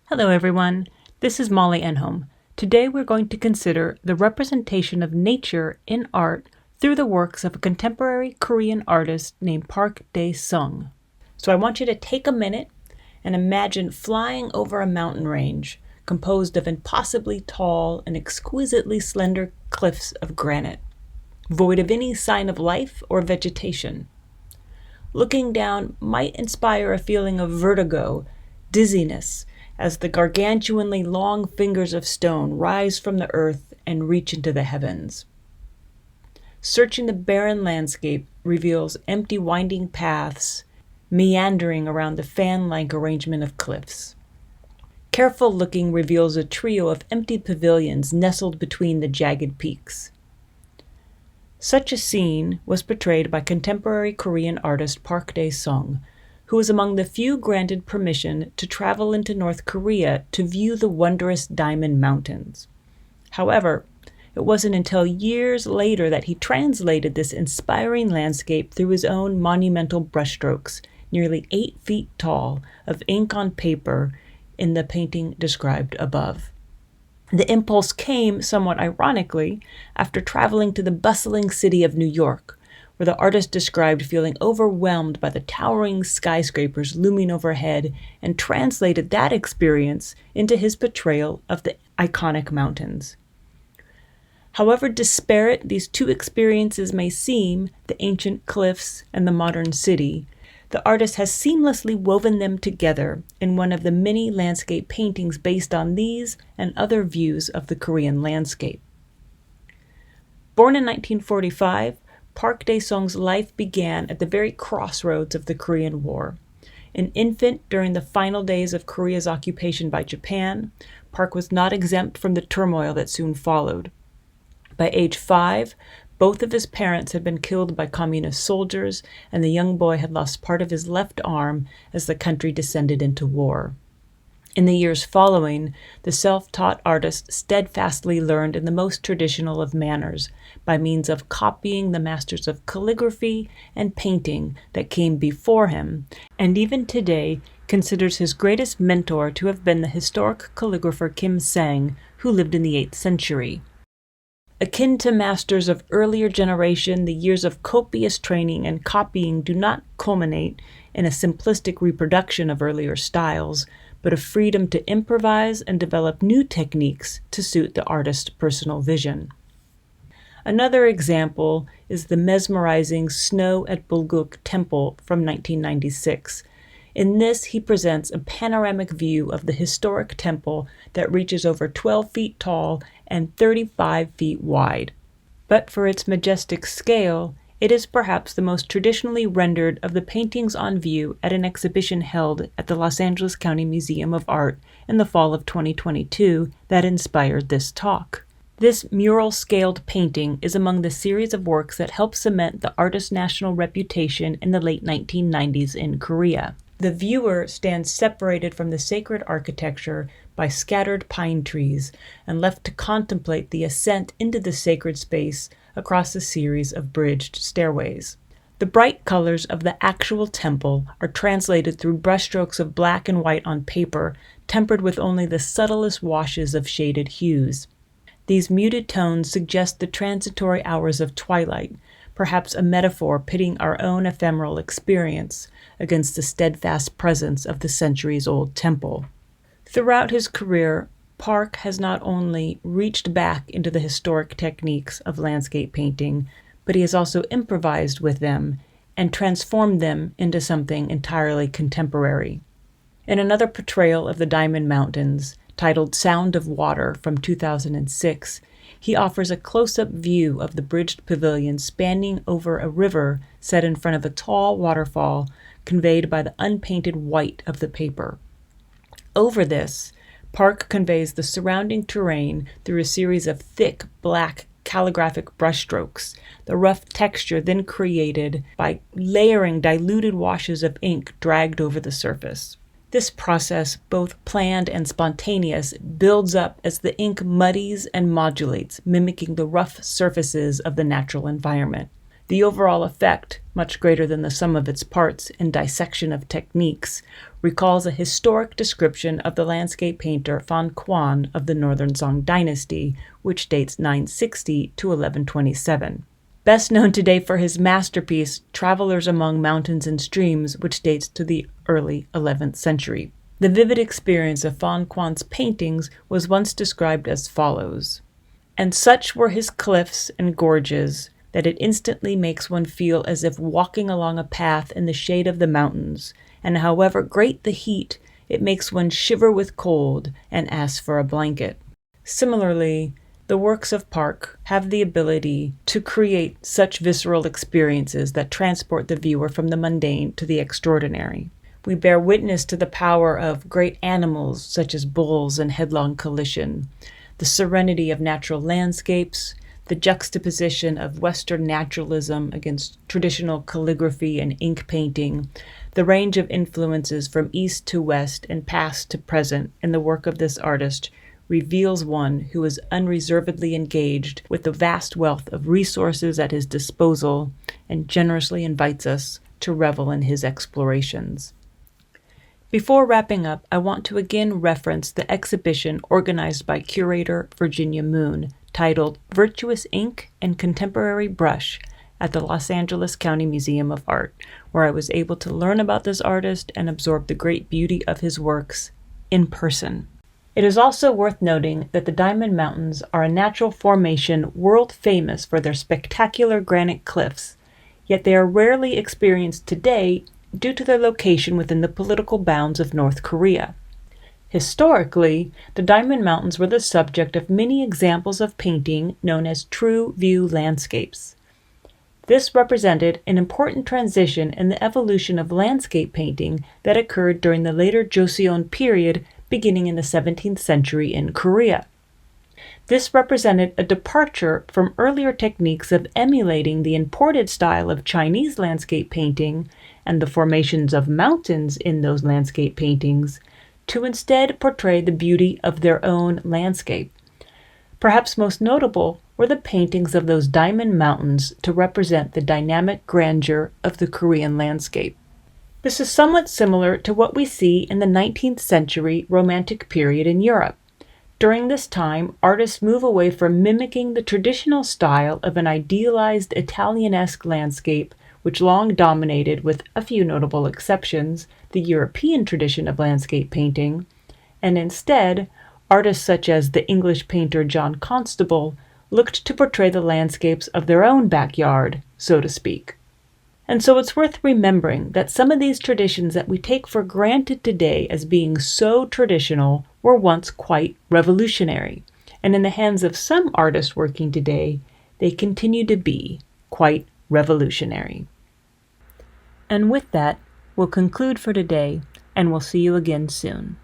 Hello everyone, this is Molly Enholm. Today we're going to consider the representation of nature in art through the works of a contemporary Korean artist named Park Dae Sung. So I want you to take a minute and imagine flying over a mountain range composed of impossibly tall and exquisitely slender cliffs of granite, void of any sign of life or vegetation. Looking down might inspire a feeling of vertigo, dizziness, as the gargantuanly long fingers of stone rise from the earth and reach into the heavens. Searching the barren landscape reveals empty winding paths meandering around the fan-like arrangement of cliffs. Careful looking reveals a trio of empty pavilions nestled between the jagged peaks. Such a scene was portrayed by contemporary Korean artist Park Dae Sung, who was among the few granted permission to travel into North Korea to view the wondrous Diamond Mountains. However, it wasn't until years later that he translated this inspiring landscape through his own monumental brushstrokes, nearly 8 feet tall, of ink on paper in the painting described above. The impulse came, somewhat ironically, after traveling to the bustling city of New York, where the artist described feeling overwhelmed by the towering skyscrapers looming overhead and translated that experience into his portrayal of the iconic mountains. However disparate these two experiences may seem, the ancient cliffs and the modern city, the artist has seamlessly woven them together in one of the many landscape paintings based on these and other views of the Korean landscape. Born in 1945, Park Dae Sung's life began at the very crossroads of the Korean War. An infant during the final days of Korea's occupation by Japan, Park was not exempt from the turmoil that soon followed. By age 5, both of his parents had been killed by communist soldiers, and the young boy had lost part of his left arm as the country descended into war. In the years following, the self-taught artist steadfastly learned in the most traditional of manners, by means of copying the masters of calligraphy and painting that came before him, and even today considers his greatest mentor to have been the historic calligrapher Kim Sang, who lived in the 8th century. Akin to masters of earlier generation, the years of copious training and copying do not culminate in a simplistic reproduction of earlier styles, but a freedom to improvise and develop new techniques to suit the artist's personal vision. Another example is the mesmerizing Snow at Bulguk Temple from 1996. In this, he presents a panoramic view of the historic temple that reaches over 12 feet tall and 35 feet wide. But for its majestic scale, it is perhaps the most traditionally rendered of the paintings on view at an exhibition held at the Los Angeles County Museum of Art in the fall of 2022 that inspired this talk. This mural-scaled painting is among the series of works that helped cement the artist's national reputation in the late 1990s in Korea. The viewer stands separated from the sacred architecture by scattered pine trees and left to contemplate the ascent into the sacred space across a series of bridged stairways. The bright colors of the actual temple are translated through brushstrokes of black and white on paper, tempered with only the subtlest washes of shaded hues. These muted tones suggest the transitory hours of twilight, perhaps a metaphor pitting our own ephemeral experience against the steadfast presence of the centuries-old temple. Throughout his career, Park has not only reached back into the historic techniques of landscape painting, but he has also improvised with them and transformed them into something entirely contemporary. In another portrayal of the Diamond Mountains, titled Sound of Water from 2006, he offers a close-up view of the bridged pavilion spanning over a river set in front of a tall waterfall conveyed by the unpainted white of the paper. Over this, Park conveys the surrounding terrain through a series of thick, black, calligraphic brushstrokes, the rough texture then created by layering diluted washes of ink dragged over the surface. This process, both planned and spontaneous, builds up as the ink muddies and modulates, mimicking the rough surfaces of the natural environment. The overall effect much greater than the sum of its parts in dissection of techniques, recalls a historic description of the landscape painter Fan Quan of the Northern Song dynasty, which dates 960 to 1127. Best known today for his masterpiece Travelers Among Mountains and Streams, which dates to the early 11th century. The vivid experience of Fan Quan's paintings was once described as follows: "And such were his cliffs and gorges that it instantly makes one feel as if walking along a path in the shade of the mountains, and however great the heat, it makes one shiver with cold and ask for a blanket." Similarly, the works of Park have the ability to create such visceral experiences that transport the viewer from the mundane to the extraordinary. We bear witness to the power of great animals such as bulls and headlong collision, the serenity of natural landscapes, the juxtaposition of Western naturalism against traditional calligraphy and ink painting, the range of influences from east to west and past to present in the work of this artist reveals one who is unreservedly engaged with the vast wealth of resources at his disposal and generously invites us to revel in his explorations. Before wrapping up, I want to again reference the exhibition organized by curator Virginia Moon, titled Virtuous Ink and Contemporary Brush at the Los Angeles County Museum of Art, where I was able to learn about this artist and absorb the great beauty of his works in person. It is also worth noting that the Diamond Mountains are a natural formation world famous for their spectacular granite cliffs, yet they are rarely experienced today due to their location within the political bounds of North Korea. Historically, the Diamond Mountains were the subject of many examples of painting known as true view landscapes. This represented an important transition in the evolution of landscape painting that occurred during the later Joseon period beginning in the 17th century in Korea. This represented a departure from earlier techniques of emulating the imported style of Chinese landscape painting and the formations of mountains in those landscape paintings, to instead portray the beauty of their own landscape. Perhaps most notable were the paintings of those diamond mountains to represent the dynamic grandeur of the Korean landscape. This is somewhat similar to what we see in the 19th century Romantic period in Europe. During this time, artists move away from mimicking the traditional style of an idealized Italianesque landscape, which long dominated, with a few notable exceptions, the European tradition of landscape painting, and instead, artists such as the English painter John Constable looked to portray the landscapes of their own backyard, so to speak. And so it's worth remembering that some of these traditions that we take for granted today as being so traditional were once quite revolutionary, and in the hands of some artists working today, they continue to be quite revolutionary. And with that, we'll conclude for today, and we'll see you again soon.